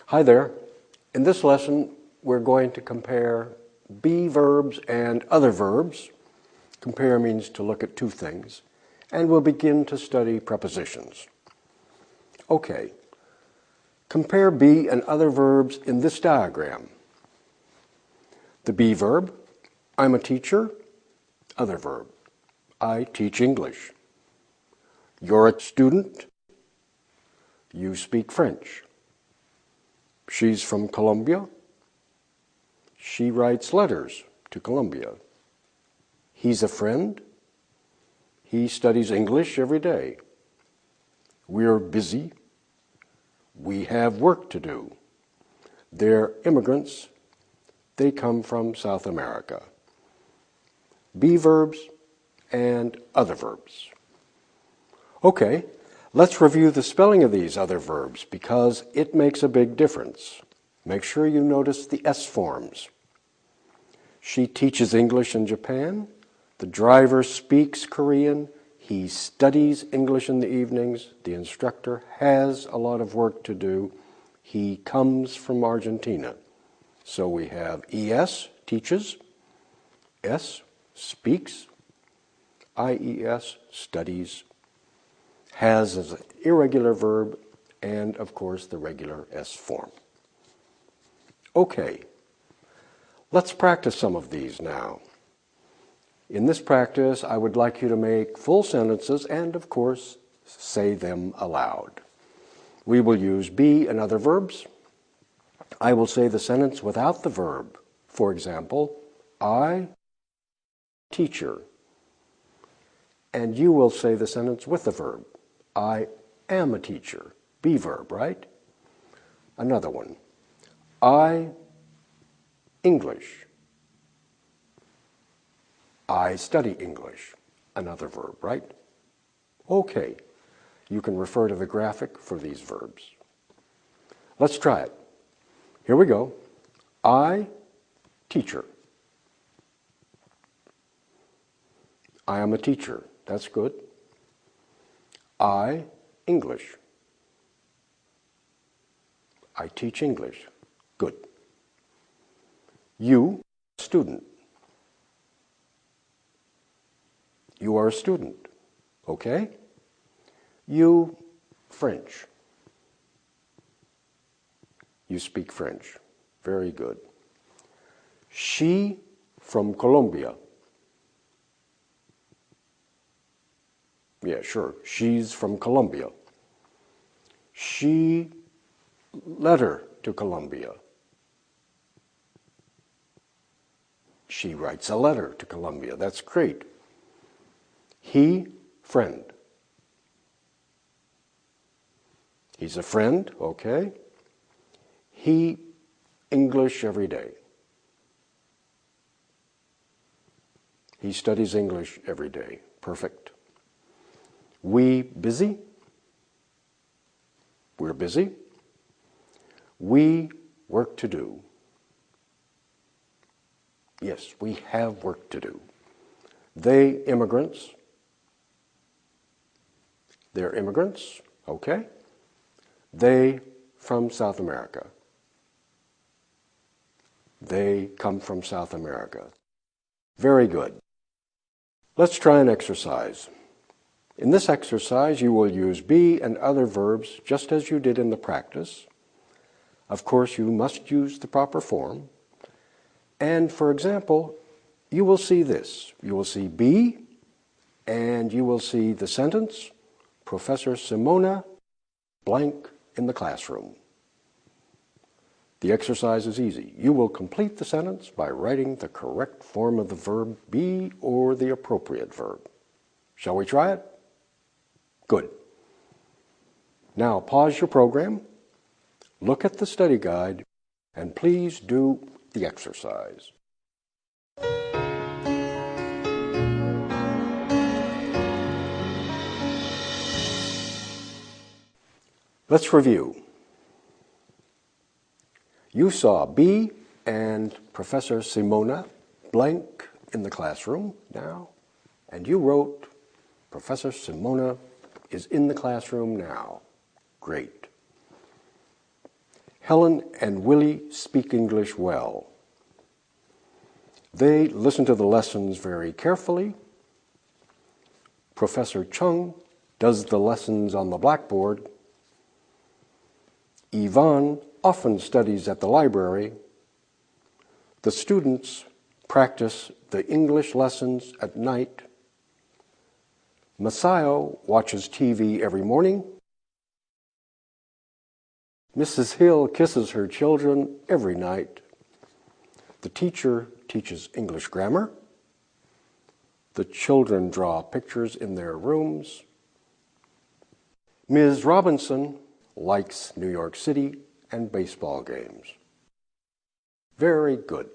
Hi there. In this lesson, we're going to compare be verbs and other verbs. Compare means to look at two things. And we'll begin to study prepositions. Okay. Compare be and other verbs in this diagram. The be verb, I'm a teacher. Other verb, I teach English. You're a student. You speak French. She's from Colombia. She writes letters to Colombia. He's a friend. He studies English every day. We're busy. We have work to do. They're immigrants. They come from South America. Be verbs and other verbs. Okay, let's review the spelling of these other verbs because it makes a big difference. Make sure you notice the S forms. She teaches English in Japan. The driver speaks Korean. He studies English in the evenings. The instructor has a lot of work to do. He comes from Argentina. So we have ES, teaches, S, speaks, IES, studies, has as an irregular verb, and of course the regular S form. Okay, let's practice some of these now. In this practice, I would like you to make full sentences and, of course, say them aloud. We will use be and other verbs. I will say the sentence without the verb. For example, I, teacher. And you will say the sentence with the verb. I am a teacher. Be verb, right? Another one. I, English. I study English. Another verb, right? Okay. You can refer to the graphic for these verbs. Let's try it. Here we go. I, teacher. I am a teacher. That's good. I, English. I teach English. Good. You, student. You are a student. Okay? You, French. You speak French. Very good. She, from Colombia. Yeah, sure. She's from Colombia. She, letter to Colombia. She writes a letter to Colombia. That's great. He, friend. He's a friend, okay. He, English every day. He studies English every day. Perfect. We, busy. We're busy. We, work to do. Yes, we have work to do. They, immigrants. They're immigrants, okay. They, from South America. They come from South America. Very good. Let's try an exercise. In this exercise, you will use be and other verbs just as you did in the practice. Of course, you must use the proper form. And for example, you will see this. You will see be, and you will see the sentence, Professor Simona blank in the classroom. The exercise is easy. You will complete the sentence by writing the correct form of the verb be or the appropriate verb. Shall we try it? Good. Now pause your program, look at the study guide, and please do the exercise. Let's review. You saw be and Professor Simona blank in the classroom now, and you wrote Professor Simona is in the classroom now. Great. Helen and Willie speak English well. They listen to the lessons very carefully. Professor Chung does the lessons on the blackboard. Yvonne often studies at the library. The students practice the English lessons at night. Masayo watches TV every morning. Mrs. Hill kisses her children every night. The teacher teaches English grammar. The children draw pictures in their rooms. Ms. Robinson likes New York City and baseball games. Very good.